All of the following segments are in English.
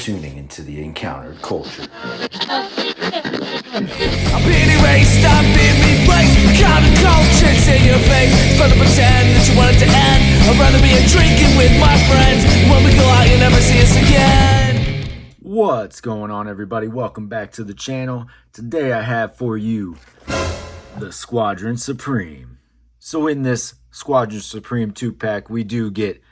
tuning into the Encountered Culture. I'm being erased, I'm being replaced. Counterculture's in your face. It's fun to pretend that you want it to end. I'd rather be drinking with my friends. When we go out, you'll never see us again. What's going on, everybody? Welcome back to the channel. Today I have for you the Squadron Supreme. So in this Squadron Supreme 2-pack, we do get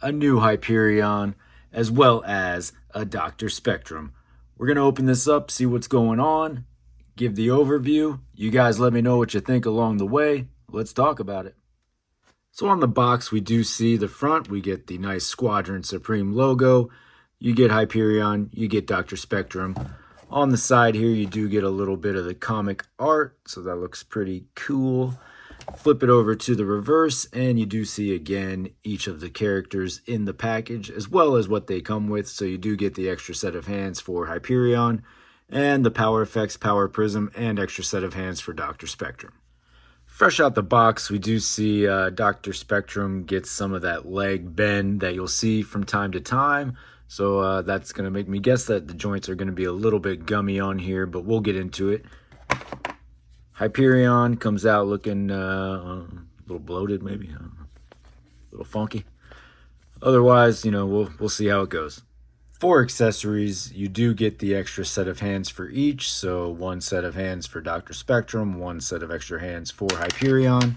a new Hyperion as well as a Dr. Spectrum. We're going to open this up, see what's going on, give the overview. You guys let me know what you think along the way. Let's talk about it. So on the box, we do see the front. We get the nice Squadron Supreme logo. You get Hyperion, you get Dr. Spectrum. On the side here, you do get a little bit of the comic art, so that looks pretty cool. Flip it over to the reverse, and you do see, again, each of the characters in the package, as well as what they come with. So you do get the extra set of hands for Hyperion, and the power effects, power prism, and extra set of hands for Dr. Spectrum. Fresh out the box, we do see Dr. Spectrum gets some of that leg bend that you'll see from time to time. So that's going to make me guess that the joints are going to be a little bit gummy on here, but we'll get into it. Hyperion comes out looking a little bloated, maybe, a little funky. Otherwise, we'll see how it goes. For accessories, you do get the extra set of hands for each. So one set of hands for Dr. Spectrum, one set of extra hands for Hyperion.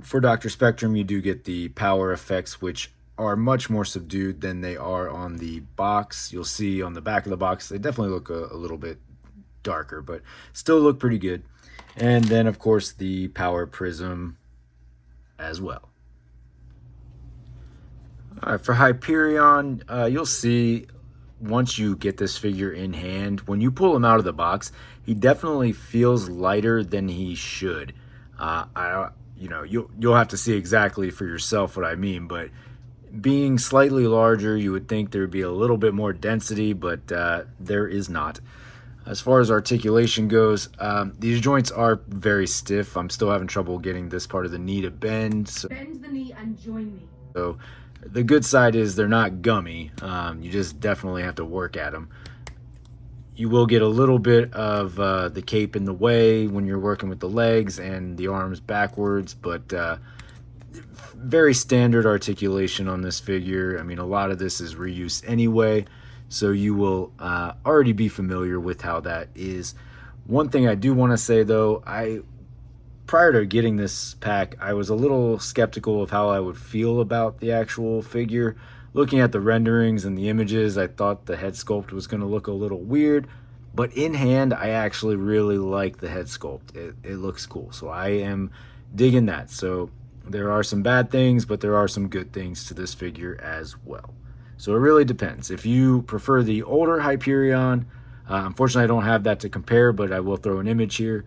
For Dr. Spectrum, you do get the power effects, which are much more subdued than they are on the box. You'll see on the back of the box, they definitely look a little bit darker, but still look pretty good. And then, of course, the power prism as well. All right, for Hyperion, you'll see once you get this figure in hand, when you pull him out of the box, he definitely feels lighter than he should. You'll have to see exactly for yourself what I mean, but being slightly larger, you would think there would be a little bit more density, but there is not. As far as articulation goes, these joints are very stiff. I'm still having trouble getting this part of the knee to bend. So, bend the knee and join me. So the good side is they're not gummy. You just definitely have to work at them. You will get a little bit of the cape in the way when you're working with the legs and the arms backwards, but very standard articulation on this figure. I mean, a lot of this is reuse anyway, so you will already be familiar with how that is. One thing I do want to say, though, prior to getting this pack, I was a little skeptical of how I would feel about the actual figure. Looking at the renderings and the images, I thought the head sculpt was going to look a little weird, but in hand, I actually really like the head sculpt. It looks cool, so I am digging that. So there are some bad things, but there are some good things to this figure as well. So it really depends. If you prefer the older Hyperion, unfortunately I don't have that to compare, but I will throw an image here.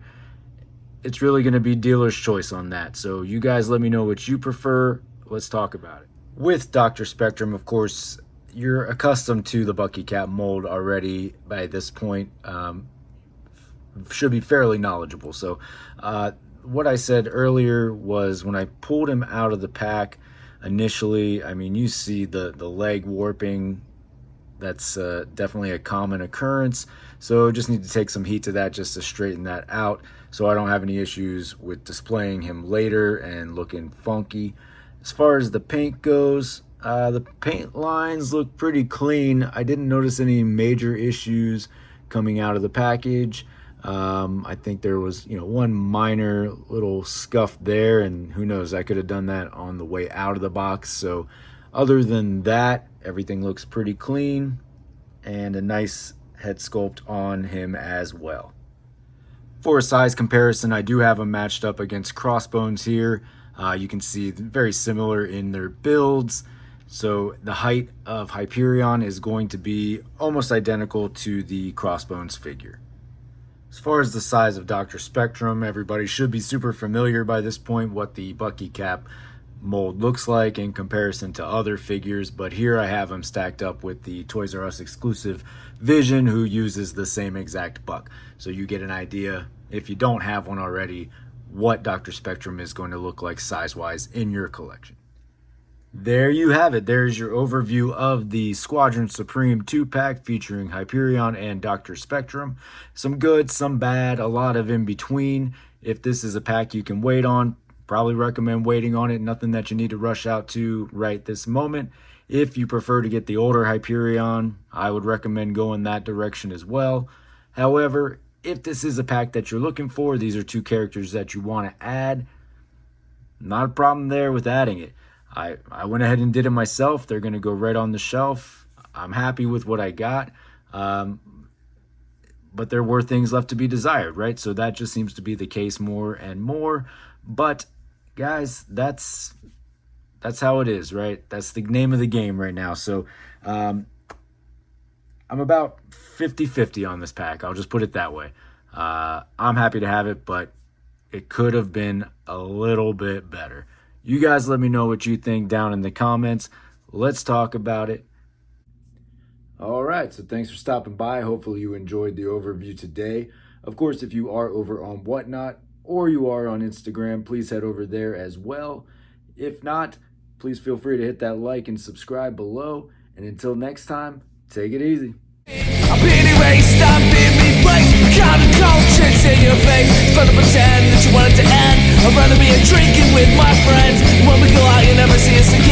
It's really going to be dealer's choice on that. So you guys let me know what you prefer. Let's talk about it. With Dr. Spectrum, of course, you're accustomed to the Bucky Cap mold already by this point. Should be fairly knowledgeable. So what I said earlier was when I pulled him out of the pack initially, I mean, you see the leg warping. That's definitely a common occurrence. So just need to take some heat to that just to straighten that out so I don't have any issues with displaying him later and looking funky. As far as the paint goes, the paint lines look pretty clean. I didn't notice any major issues coming out of the package. I think there was, one minor little scuff there, and who knows, I could have done that on the way out of the box. So other than that, everything looks pretty clean and a nice head sculpt on him as well. For a size comparison, I do have them matched up against Crossbones here. You can see very similar in their builds. So the height of Hyperion is going to be almost identical to the Crossbones figure. As far as the size of Dr. Spectrum, everybody should be super familiar by this point what the Bucky Cap mold looks like in comparison to other figures, but here I have him stacked up with the Toys R Us exclusive Vision, who uses the same exact buck. So you get an idea, if you don't have one already, what Dr. Spectrum is going to look like size-wise in your collection. There you have it. There's your overview of the Squadron Supreme 2-pack featuring Hyperion and Dr. Spectrum. Some good, some bad, a lot of in between. If this is a pack you can wait on, probably recommend waiting on it. Nothing that you need to rush out to right this moment. If you prefer to get the older Hyperion, I would recommend going that direction as well. However, if this is a pack that you're looking for, these are two characters that you want to add, not a problem there with adding it. I went ahead and did it myself. They're going to go right on the shelf. I'm happy with what I got. But there were things left to be desired, right? So that just seems to be the case more and more. But guys, that's how it is, right? That's the name of the game right now. So I'm about 50-50 on this pack. I'll just put it that way. I'm happy to have it, but it could have been a little bit better. You guys let me know what you think down in the comments. Let's talk about it. All right, so thanks for stopping by. Hopefully you enjoyed the overview today. Of course, if you are over on Whatnot or you are on Instagram, please head over there as well. If not, please feel free to hit that like and subscribe below. And until next time, take it easy. I've been erased, I've been replaced. Counter-culture, it's in your face. It's fun to pretend that you want it to end. I'd rather be drinking with my friends. When we go out, you never see us again.